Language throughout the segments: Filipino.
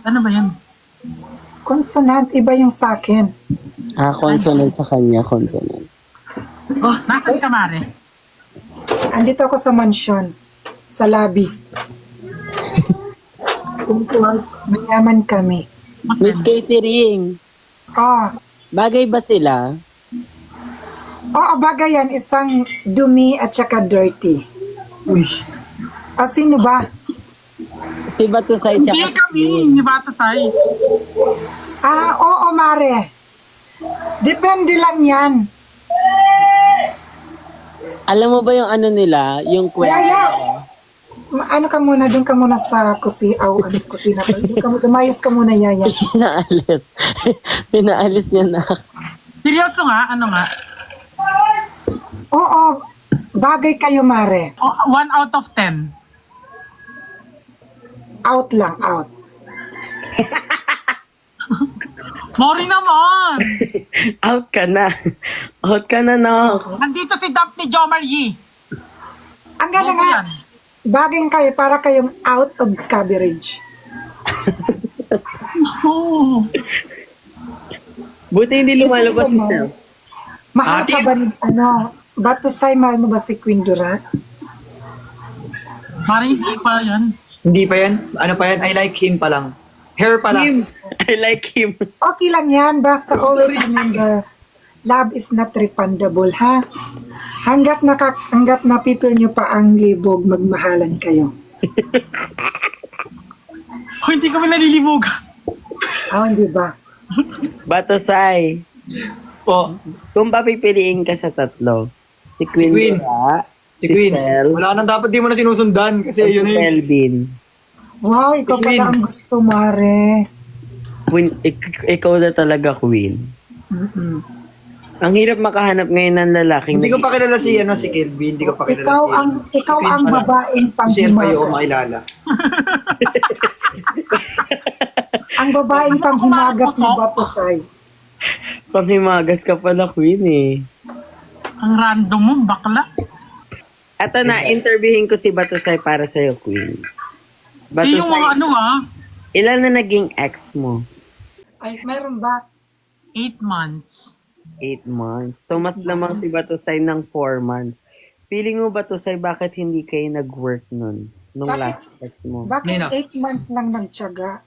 Ano ba yan? Consonant, iba yung sa akin. Consonant sa kanya, consonant. Oh, nasan ka, Mare? Andito ako sa mansion, sa lobby. Mayaman kami. Miss Catering, Ah, bagay ba sila? oo, bagay yan, isang dumi at saka dirty. Uy. Sino ba? Si Batusay Hindi tsaka si kami, Queen. ni Bata Sai. Oo, Mare. Depende lang yan. Alam mo ba yung ano nila? Yung kwento? Yaya, ano ka muna, doon ka muna sa kusina. Lumayos ka muna, Yaya. Pinaalis. Pinaalis niya na. Seryoso nga, ano nga? Oo, bagay kayo, Mare. Oh, 1 out of 10. Out lang, out. Mori naman! Out ka na. Out ka na, no? Nandito si Daphne Jomar Yee. Ang ganda Ano nga, yan? bagay kayo para kayong out of coverage. Oh. Buti hindi lumalabas Ito, siya. Mahal ka ba ni, Batusay, mahal mo ba si Queen Dura? Mare, hindi pa yan. Hindi pa yan. Ano pa yan? I like him pa lang. Hair pa lang. Him. I like him. Okay lang yan, basta always remember, love is not refundable, ha? Hanggat napipil nyo pa ang libog, magmahalan kayo. Oh, hindi kami nalilibog. Hindi ba? Batusay. Po. Kung papipiliin ka sa tatlo, si Queen, Queen. Dura, Si Queen. Sel, Wala nang dapat di mo na sinusundan kasi si yun na yun. Kelvin. Wow, ikaw Queen. pala ang gusto, Mare. Queen, ikaw na talaga, Queen. Mm-mm. Ang hirap makahanap ngayon ng lalaking Hindi ko pa kilala si Kelvin. Hindi ko pa kilala Ikaw Queen ang pala. babaeng Si El pa yung panghimagas. makilala. Ang babaeng panghimagas ni Batusay. Panghimagas ka pala, Queen, eh. Ang random mo, bakla. Ato na, interviewin ko si Batusay para sa'yo, Queen. Di yung mga Batusay, ano ilan na naging ex mo? Ay, meron ba? 8 months. 8 months. So, mas lamang si Batusay ng 4 months. Feeling mo, Batusay, bakit hindi kayo nag-work nun? Nung Bakit? last ex mo? Bakit Nina. 8 months lang ng tiyaga?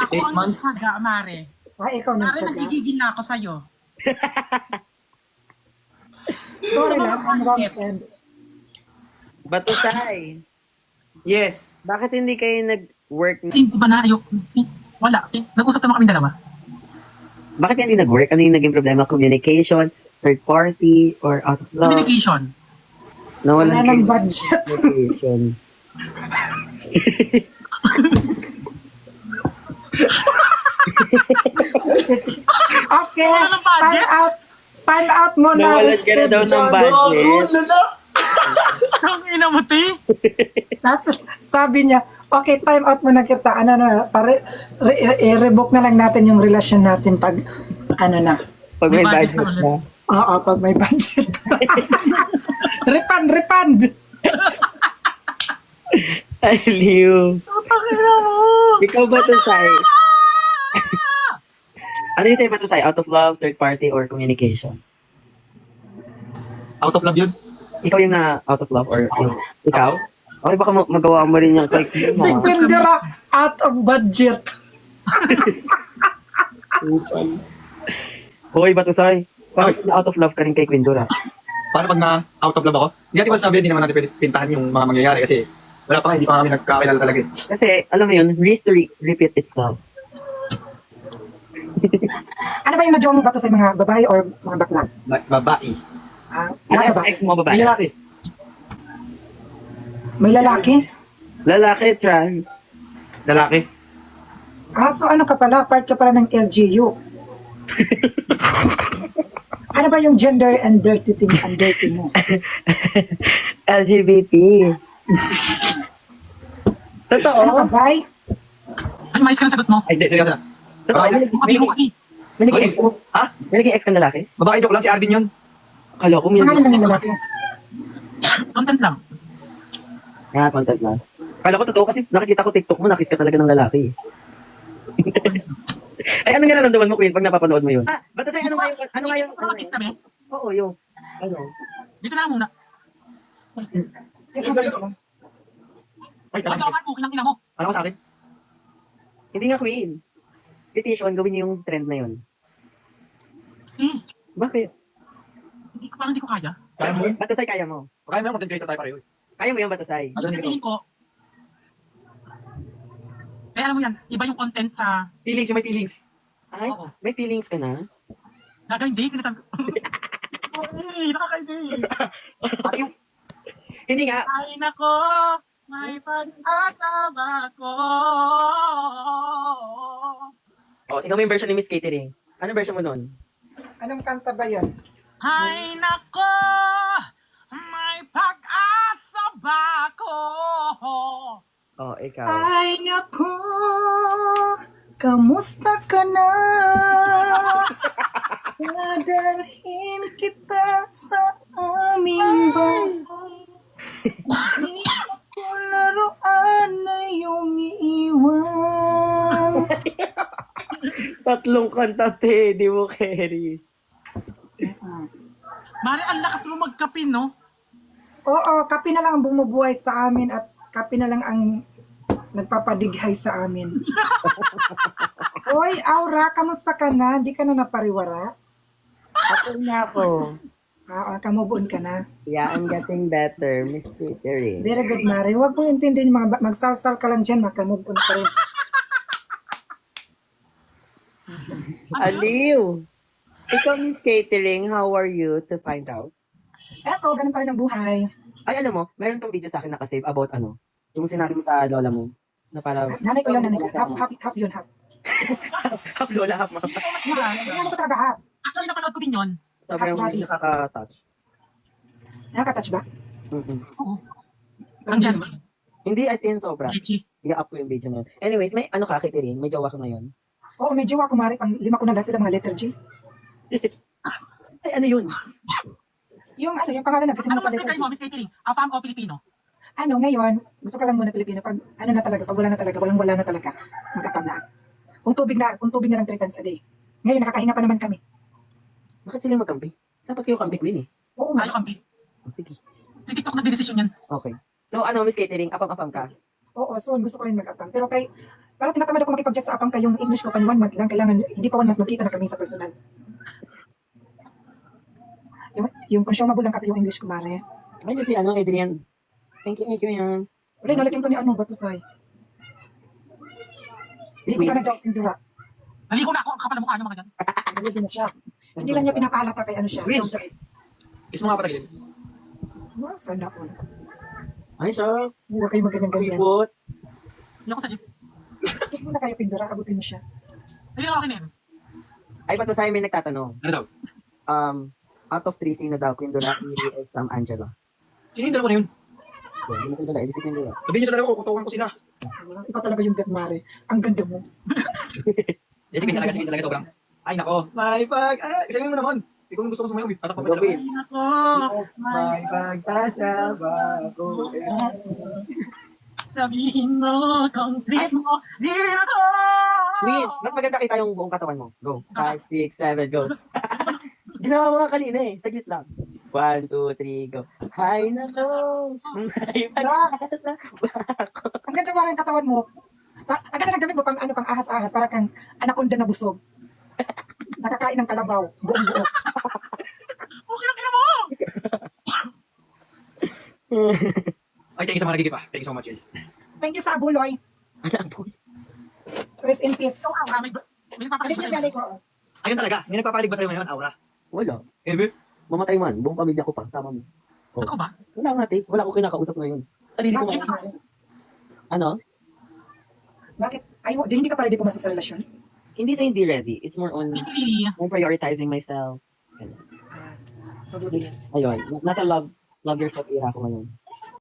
Ako 8 ang months? nagsaga, Mare. Ikaw ng Mare, tiyaga? nagigigil na ako sa'yo. Sorry lang, I'm wrong said. Batusay, Yes. bakit hindi kayo nag-work? Kasi hindi ba na ayok? Wala. Nag-usap naman kami dalawa. Bakit hindi nag-work? Ano yung naging problema? Communication, third party, or out of love? Communication. Wala Nawalan ng kayo ng budget. communication. Okay, Wala ng budget? time out. Time out muna. Nawalan ka na daw ng budget. Ang ina mo, te. Tapos sabi niya, okay, time out muna kita. Ano na, i-revoke na lang natin yung relasyon natin pag, ano na. Pag may May budget budget na ulit. na. Oo, pag may budget. refund. Aliw. Ikaw ba to, Sai? Ano yung sa'yo ba to, Sai? Out of love, third party, or communication? Out of love yun. Ikaw yung na out of love, or ikaw? Okay, baka magawa mo rin yung kay Queen Si mo. Queen Dura, out of budget. Hoy, ba to, Sai? Bakit out of love ka rin kay Queen Dura? Paano pag na-out of love ako? Hindi natin masasabi, hindi naman natin pwede pintahan yung mga mangyayari kasi wala pa hindi pa kami nagkakilala talaga. Kasi, alam mo yun, history repeat itself. Ano ba yung na-jowa mo ba to sa mga babae or mga bakla? Babae. Lahat Ano ba? ex mo, May babae? lalaki. May lalaki? Lalaki, trans. Lalaki. So ano ka pala? Part ka pala ng LGU. Ano ba yung gender and dirty mo? LGBT. Totoo? Ano ka, bay? Ano, mais ka na sagot mo? Ay, hindi, seryoso na. Totoo? Babae. Mabiro kasi. May naging Okay. ex mo? Ha? May naging ex kang lalaki? Babae joke lang, si Arvin yun. Akala ko may Pangalan lang yung lalaki. Content lang. content lang. Kala ko totoo kasi nakikita ko TikTok mo, nakis ka talaga ng lalaki. Ay, ano nga nararamdaman mo, Queen, pag napapanood mo yun? Bato sa'yo, ano nga yung, Pero mag-kiss kami. Oo, yung, ano? Dito na lang muna. Kiss mo ba yun? Ay, Ay, sa mo, kinang ina mo. Ano ko sa akin? Hindi nga, Queen. Petition, gawin niyo yung trend na yun. Eh, Bakit? parang hindi ko kaya. Kaya mo yun? Bato sa'yo, kaya mo. Kaya mo yung content creator tayo pareho. Kaya mo yung bato sa'yo. Ano Kasi nito? tingin ko, eh alam mo yan, iba yung content sa, Feelings, yung may feelings. Ay, oo. may feelings ka na? Gaga hindi, sinasabi ko. Ay, nakakaindi. At yung, Hindi nga. Ay nako, may pag-asa ba ko? Oh, tingnan mo yung version ni Miss Catering. Anong version mo nun? Anong kanta ba yun? Ay nako, may pag-asa ba ko? Oh, ikaw. Ay, naku, kamusta ka na? Dadalhin kita sa aming bahay. Hindi ako laruan na iyong iiwan. Tatlong kanta, te. Di mo carry. Mari, ang lakas mo magkapin, no? Oo, kape na lang ang bumubuhay sa amin at kape na lang ang nagpapadighay sa amin. Hoy, Aura, kamusta ka na? Di ka na napariwara? Ako na ako. Kamubuon ka na. Yeah, I'm getting better, Miss Catering. Very good, Mari. Huwag mo intindihin mga magsalsal ka lang dyan, makamove on ka rin. Aliw! Ikaw, Miss Catering, how are you to find out? Eto, ganun pa rin ang buhay. Ay, alam mo, meron tong video sa akin nakasave about ano, yung sinabi mo sa lola mo, na para, Nanay ko yun, nanay ko. Half yun, half. half lola, half mama. Nanay ko talaga half. Actually, napanood ko din yun. Sobrang Half body. nakaka-touch. Nakaka-touch ba? Mm-mm. Oo. Ang dyan, Hindi as in sobra. Richie. I-up ko yung video na yun. Anyways, may ano ka, Catering? May jowa ka ngayon? Oo, medyo ako, Mari. Pang 5 ko na lahat sila mga letter G. Ay, ano yun? Yung pangalan nagsisimula Ano sa mas letter prefer G. mo, Miss Catering? Afam o Pilipino? Ano, ngayon, gusto ko lang muna Pilipino. Pag ano na talaga, pag wala na talaga, walang-wala na talaga, mag-apang na. Kung tubig na lang 3 times a day. Ngayon, nakakahinga pa naman kami. Bakit sila magkampi? Dapat kayo kampi, Queen eh. Oo, Ayaw Mari. kampi. O, sige. Si TikTok nagdedesisyon yan. Okay. So, ano, Miss Catering, afam-afam ka? Oo, soon gusto ko rin mag-apang. Pero parang tinatamad ako makipag-chat sa apang kayong English ko pa 1 month lang. Kailangan, hindi pa 1 month magkita na kami sa personal. Yung consumable lang kasi yung English ko, Mari. Ay, si ano, Adrian. Thank you, yan. Wala, nalaking ko ni ano, Batusay. Hindi ko ka na daw pindura. Naligo na ako, ang kapal na mukha ng mga yan. Nalagyan na siya. Hindi lang niya pinapahalata kay ano siya. Green. Yung drive. Is mo nga patagilin. Wow, sana all. Ay, sir. Huwag kayo magandang-ganyan. Pipot. Hindi ako sa lips. Hindi mo na kayo pindura, abutin mo siya. Hindi na ako kinin. Ay, pato sa'yo may nagtatanong. Ano daw? Out of 3, sino daw? Queen Dorothy or Sam Angelo? Sino yung dalawa na yun? Okay, hindi mo Queen Dorothy, si Queen Dorothy. Sabihin nyo sa dalawa ko, kutukan ko sila. Ikaw talaga yung bet, Mare. Ang ganda mo. Sige talaga sobrang. Ay nako, may pag... isayin mo naman. Ikaw yung gusto ko sumayaw. Tatak mo Gabi. Ay, nako. May pagtasa ba ako? Sabihin mo kung trip mo. Di ako. Queen, mas maganda kita yung buong katawan mo. Go. 5, 6, 7, go. Ginawa mo nga kanina eh. Saglit lang. 1, 2, 3, go. Hay nako. May pag-asa ba ako? Ang ganda mo rin katawan mo. Ang ganda ng gamit mo pang ahas-ahas. Para kang anaconda na busog. Nakakain ng kalabaw. Buong-buo. Okay lang, ina mo. Ay, thank you sa mga nagigip ah. Thank you so much guys. Thank you sa abuloy. Alam po. Rest in peace. So, may Ano papalit yung nanay ko? Ayun talaga. May nagpapalig ba sa'yo ngayon, Aura? Wala. Ebe? Mamatay man. Buong pamilya ko pa. Sama mo. Ako ba? Wala nga, te. Wala akong kinakausap ngayon. Sarili ko Bakit? ngayon. Ano? Bakit? Hindi ka pa ready pumasok sa relasyon? Hindi sa hindi ready. It's more on Hindi. I'm prioritizing myself. Mabuti yan. Ayun. Nasa love yourself era ko ngayon.